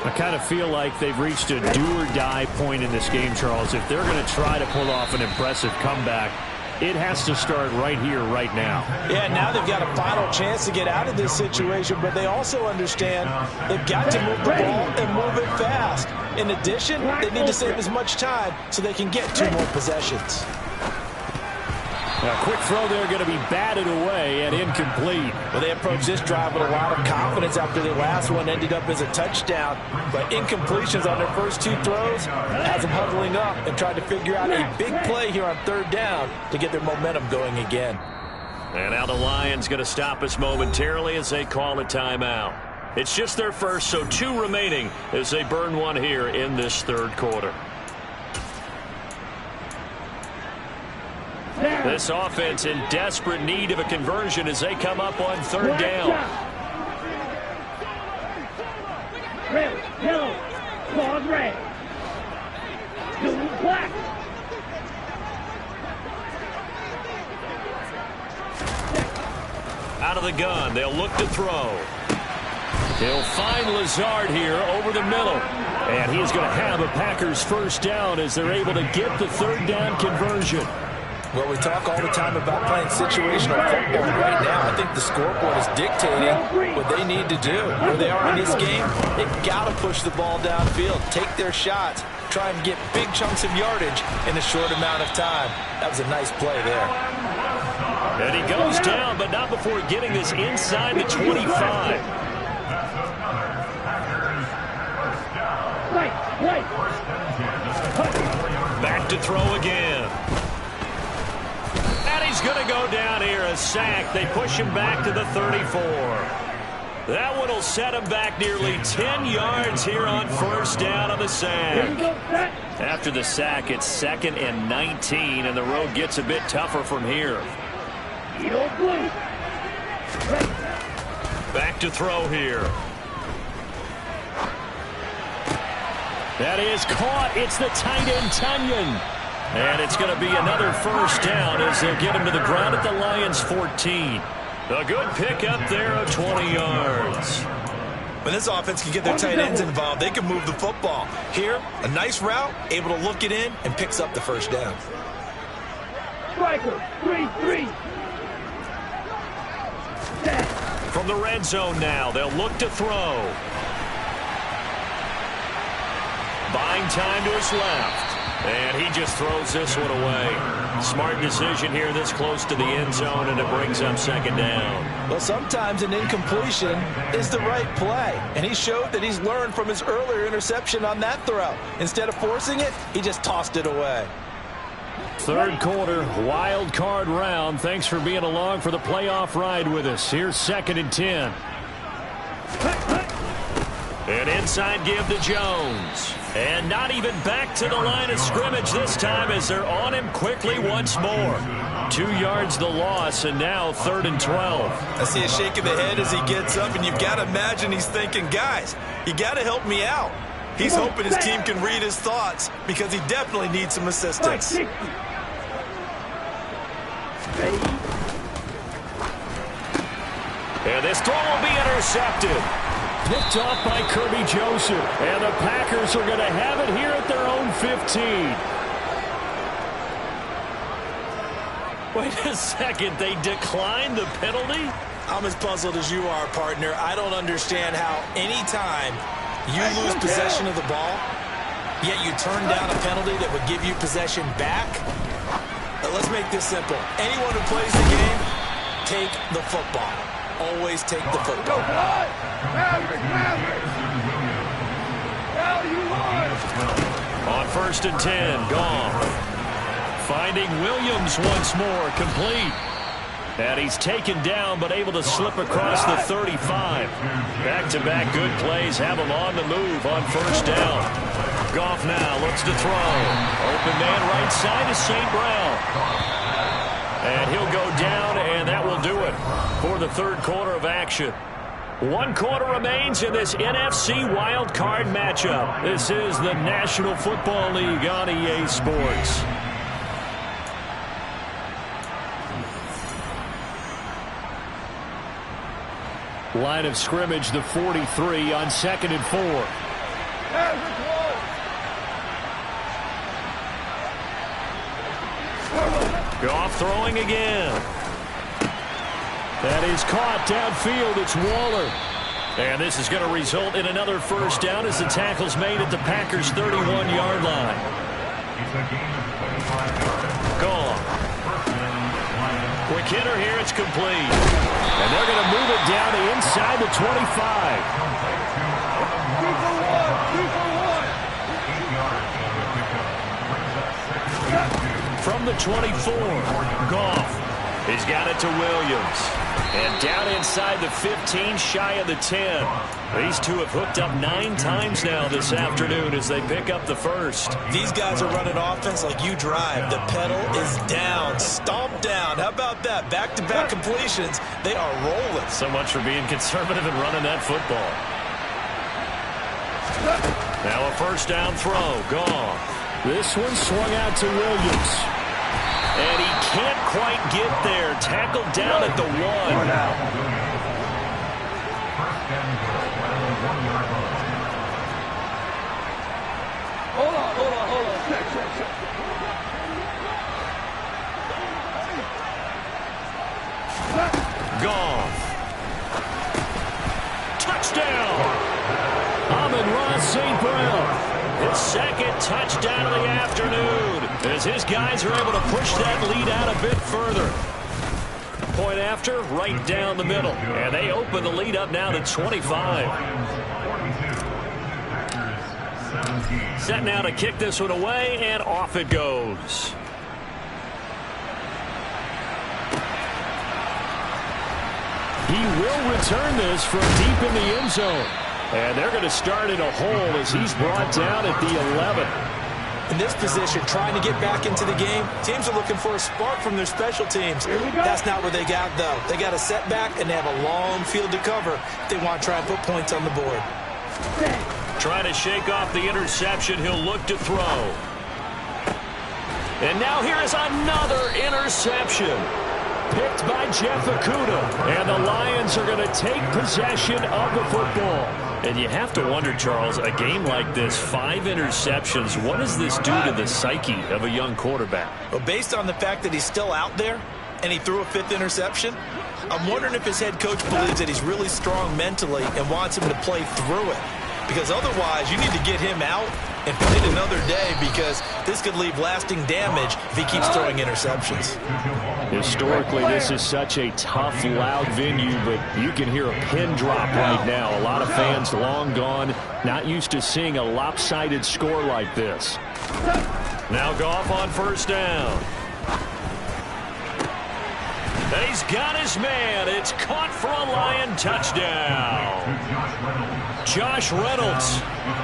I kind of feel like they've reached a do-or-die point in this game, Charles. If they're going to try to pull off an impressive comeback, it has to start right here, right now. Yeah, now they've got a final chance to get out of this situation, but they also understand they've got to move the ball and move it fast. In addition, they need to save as much time so they can get 2 more possessions. A quick throw there going to be batted away and incomplete. Well, they approached this drive with a lot of confidence after their last one ended up as a touchdown. But incompletions on their first 2 throws has them huddling up and trying to figure out a big play here on 3rd down to get their momentum going again. And now the Lions going to stop us momentarily as they call a timeout. It's just their first, so 2 remaining as they burn one here in this 3rd quarter. This offense in desperate need of a conversion as they come up on 3rd down. Red, yellow, claws red. Blue, black. Out of the gun, they'll look to throw. He'll find Lazard here over the middle. And he's going to have a Packers 1st down as they're able to get the 3rd down conversion. Well, we talk all the time about playing situational football. Right now, I think the scoreboard is dictating what they need to do. Where they are in this game, they've got to push the ball downfield, take their shots, try and get big chunks of yardage in a short amount of time. That was a nice play there. And he goes down, but not before getting this inside the 25. Back to throw again. And he's going to go down here, a sack. They push him back to the 34. That one will set him back nearly 10 yards here on 1st down on the sack. After the sack, it's 2nd and 19, and the road gets a bit tougher from here. Back to throw here. That is caught. It's the tight end, Tunyon. And it's going to be another 1st down as they'll get him to the ground at the Lions' 14. A good pick up there of 20 yards. When this offense can get their tight ends involved, they can move the football. Here, a nice route, able to look it in, and picks up the first down. Striker, 3-3. From the red zone now, they'll look to throw. Buying time to his left. And he just throws this one away. Smart decision here this close to the end zone, and it brings up second down. Well, sometimes an incompletion is the right play. And he showed that he's learned from his earlier interception on that throw. Instead of forcing it, he just tossed it away. Third quarter, wild card round. Thanks for being along for the playoff ride with us. Here's 2nd and 10. An inside give to Jones. And not even back to the line of scrimmage this time as they're on him quickly once more. 2 yards the loss, and now 3rd and 12. I see a shake of the head as he gets up, and you've got to imagine he's thinking, guys, you got to help me out. He's hoping his team can read his thoughts because he definitely needs some assistance. And this throw will be intercepted. Picked off by Kirby Joseph. And the Packers are going to have it here at their own 15. Wait a second. They declined the penalty? I'm as puzzled as you are, partner. I don't understand how any time you lose possession of the ball, yet you turn down a penalty that would give you possession back. Let's make this simple. Anyone who plays the game, take the football. Always take the football. On 1st and 10, Goff. Finding Williams once more, complete. And he's taken down, but able to slip across the 35. Back-to-back good plays have him on the move on 1st down. Goff now looks to throw. Open man right side is St. Brown. And he'll go down, and that will do it for the 3rd quarter of action. 1 quarter remains in this NFC Wild Card matchup. This is the National Football League on EA Sports. Line of scrimmage, the 43 on 2nd and 4. Goff throwing again. That is caught downfield. It's Waller. And this is going to result in another 1st down as the tackle's made at the Packers' 31-yard line. Goff. Quick hitter here. It's complete. And they're going to move it down to inside the 25. 2 for 1. From the 24, Goff. He's got it to Williams. And down inside the 15, shy of the 10. These two have hooked up 9 times now this afternoon as they pick up the 1st. These guys are running offense like you drive. The pedal is down, stomped down. How about that? Back-to-back completions. They are rolling. So much for being conservative and running that football. Now a 1st down throw. Goff. This one swung out to Williams. And he can't quite get there. Tackled down at the 1. Hold on. Goff. Touchdown. Amon-Ra St. Brown. His 2nd touchdown of the afternoon as his guys are able to push that lead out a bit further. Point after, right down the middle. And they open the lead up now to 25. Set now to kick this one away, and off it goes. He will return this from deep in the end zone. And they're going to start in a hole as he's brought down at the 11. In this position, trying to get back into the game, teams are looking for a spark from their special teams. That's not what they got, though. They got a setback, and they have a long field to cover if they want to try and put points on the board. Trying to shake off the interception. He'll look to throw. And now here is another interception. picked by Jeff Okudah. And the Lions are going to take possession of the football. And you have to wonder, Charles, a game like this, 5 interceptions, what does this do to the psyche of a young quarterback? Well, based on the fact that he's still out there and he threw a 5th interception, I'm wondering if his head coach believes that he's really strong mentally and wants him to play through it. Because otherwise, you need to get him out and put in another day, because this could leave lasting damage if he keeps throwing interceptions. Historically, this is such a tough, loud venue, but you can hear a pin drop right now. A lot of fans long gone, not used to seeing a lopsided score like this. Now Goff on first down. He's got his man. It's caught for a Lion touchdown. Josh Reynolds,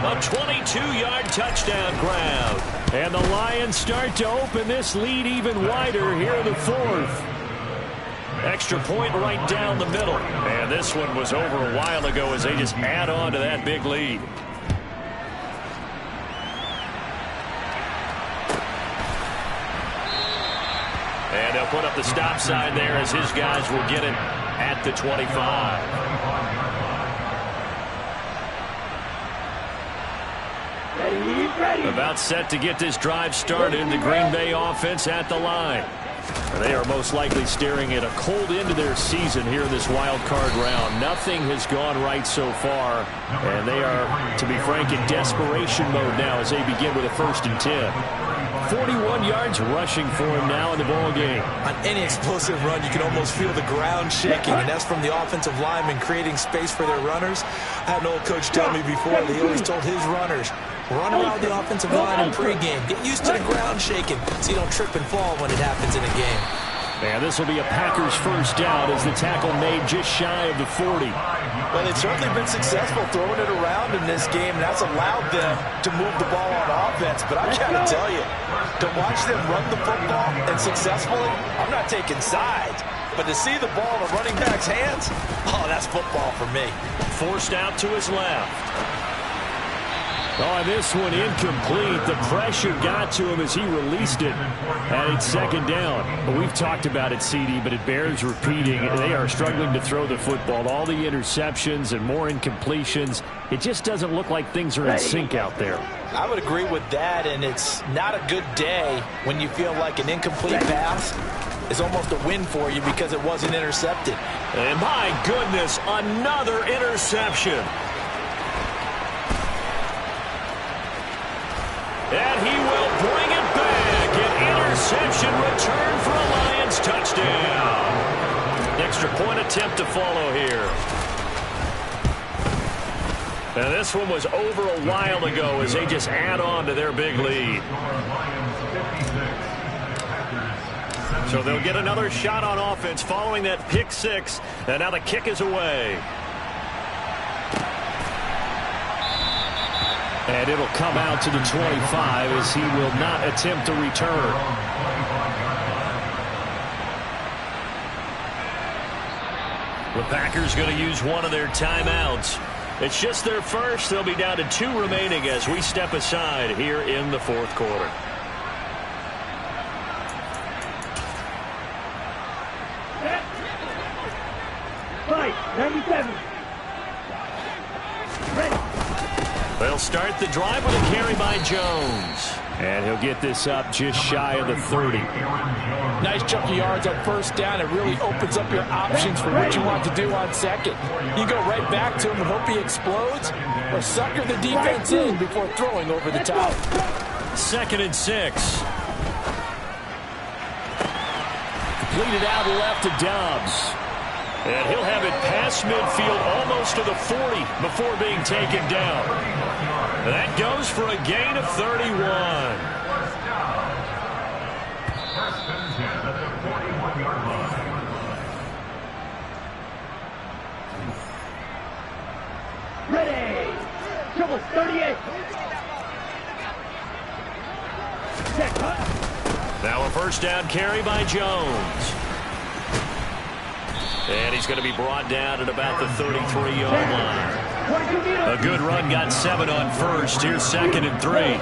a 22-yard touchdown grab. And the Lions start to open this lead even wider here in the 4th. Extra point right down the middle. And this one was over a while ago as they just add on to that big lead. And they'll put up the stop sign there as his guys will get it at the 25. About set to get this drive started. The Green Bay offense at the line. They are most likely staring at a cold end to their season here in this wild card round. Nothing has gone right so far, and they are, to be frank, in desperation mode now as they begin with a 1st and 10. 41 yards rushing for him now in the ball game. On any explosive run, you can almost feel the ground shaking, and that's from the offensive linemen creating space for their runners. I had an old coach tell me before, he always told his runners, run around the offensive line in pregame. Get used to the ground shaking so you don't trip and fall when it happens in a game. And this will be a Packers first down as the tackle made just shy of the 40. Well, they've certainly been successful throwing it around in this game, and that's allowed them to move the ball on offense. But I got to tell you, to watch them run the football and successfully, I'm not taking sides. But to see the ball in a running back's hands, oh, that's football for me. Forced out to his left. Oh, this one incomplete. The pressure got to him as he released it. And it's 2nd down. Well, we've talked about it, CD, but it bears repeating. They are struggling to throw the football. All the interceptions and more incompletions. It just doesn't look like things are in sync out there. I would agree with that, and it's not a good day when you feel like an incomplete pass is almost a win for you because it wasn't intercepted. And my goodness, another interception. And he will bring it back. An interception return for a Lions touchdown. Extra point attempt to follow here. And this one was over a while ago as they just add on to their big lead. So they'll get another shot on offense following that pick 6. And now the kick is away. And it'll come out to the 25 as he will not attempt to return. The Packers going to use one of their timeouts. It's just their first. They'll be down to 2 remaining as we step aside here in the 4th quarter. Fight, 97. Ready. They'll start the drive with a carry by Jones. And he'll get this up just shy of the 30. Nice chunk of yards on first down. It really opens up your options for what you want to do on second. You go right back to him and hope he explodes, or sucker the defense in before throwing over the top. 2nd and 6. Completed out left to Dobbs. And he'll have it past midfield almost to the 40 before being taken down. That goes for a gain of 31. Ready. Trouble 38. Now a first down carry by Jones. And he's going to be brought down at about the 33-yard line. A good run, got 7 on first. Here's 2nd and 3.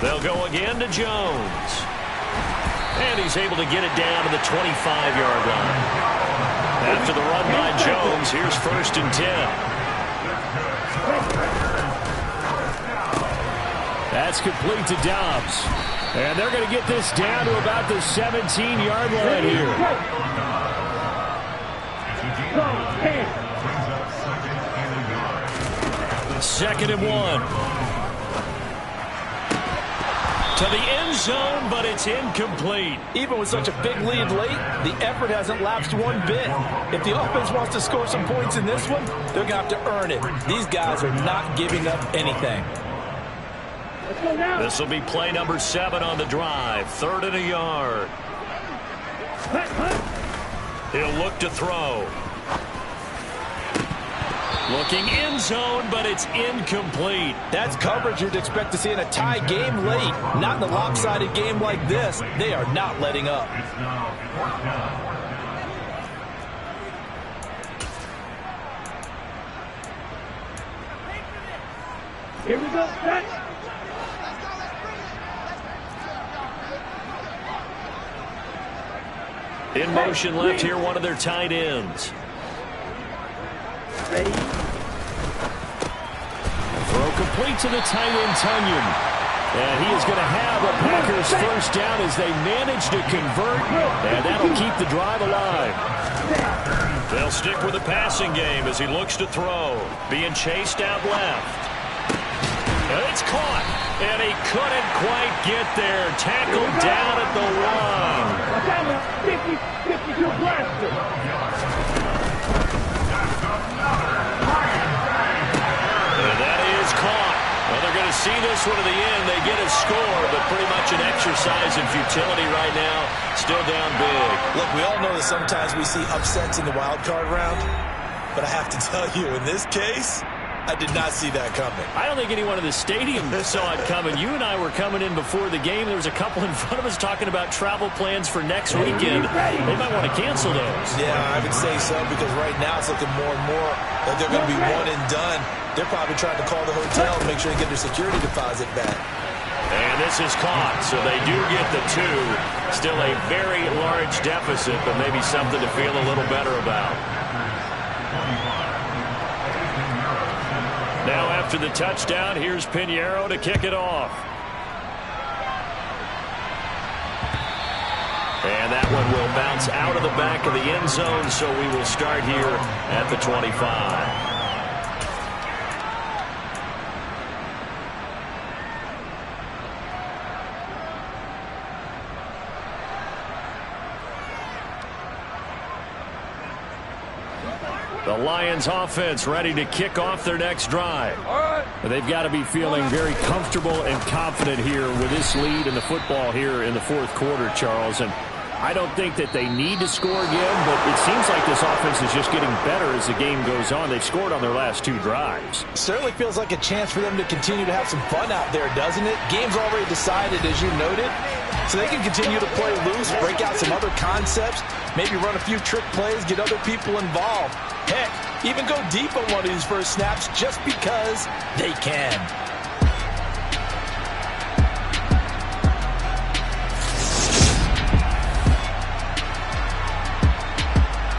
They'll go again to Jones. And he's able to get it down to the 25-yard line. After the run by Jones, here's 1st and 10. That's complete to Dobbs. And they're going to get this down to about the 17-yard line here. 2nd and 1. To the end zone, but it's incomplete. Even with such a big lead late, the effort hasn't lapsed one bit. If the offense wants to score some points in this one, they're going to have to earn it. These guys are not giving up anything. This will be play number 7 on the drive. 3rd and a yard. He'll look to throw. Looking end zone, but it's incomplete. That's coverage you'd expect to see in a tie game late. Not in a lopsided game like this. They are not letting up. It's now 4th down. Here we go, set. In motion left here, one of their tight ends. Ready? Throw complete to the tight end, Tunyon. And he is going to have a Packers 1st down as they manage to convert. And that'll keep the drive alive. They'll stick with the passing game as he looks to throw. Being chased out left. And it's caught. And he couldn't quite get there. Tackled down at the 1. 52 blaster. And that is caught. Well, they're going to see this one to the end. They get a score, but pretty much an exercise in futility right now. Still down big. Look, we all know that sometimes we see upsets in the wild card round. But I have to tell you, in this case, I did not see that coming. I don't think anyone in the stadium saw it coming. You and I were coming in before the game. There was a couple in front of us talking about travel plans for next weekend. They might want to cancel those. Yeah, I would say so, because right now it's looking more and more like they're going to be one and done. They're probably trying to call the hotel and make sure they get their security deposit back. And this is caught, so they do get the 2. Still a very large deficit, but maybe something to feel a little better about. Now after the touchdown, here's Pinheiro to kick it off. And that one will bounce out of the back of the end zone, so we will start here at the 25. The Lions offense ready to kick off their next drive. They've got to be feeling very comfortable and confident here with this lead in the football here in the 4th quarter, Charles. And I don't think that they need to score again, but it seems like this offense is just getting better as the game goes on. They've scored on their last 2 drives. Certainly feels like a chance for them to continue to have some fun out there, doesn't it? Game's already decided, as you noted. So they can continue to play loose, break out some other concepts, maybe run a few trick plays, get other people involved. Heck, even go deep on one of these first snaps just because they can.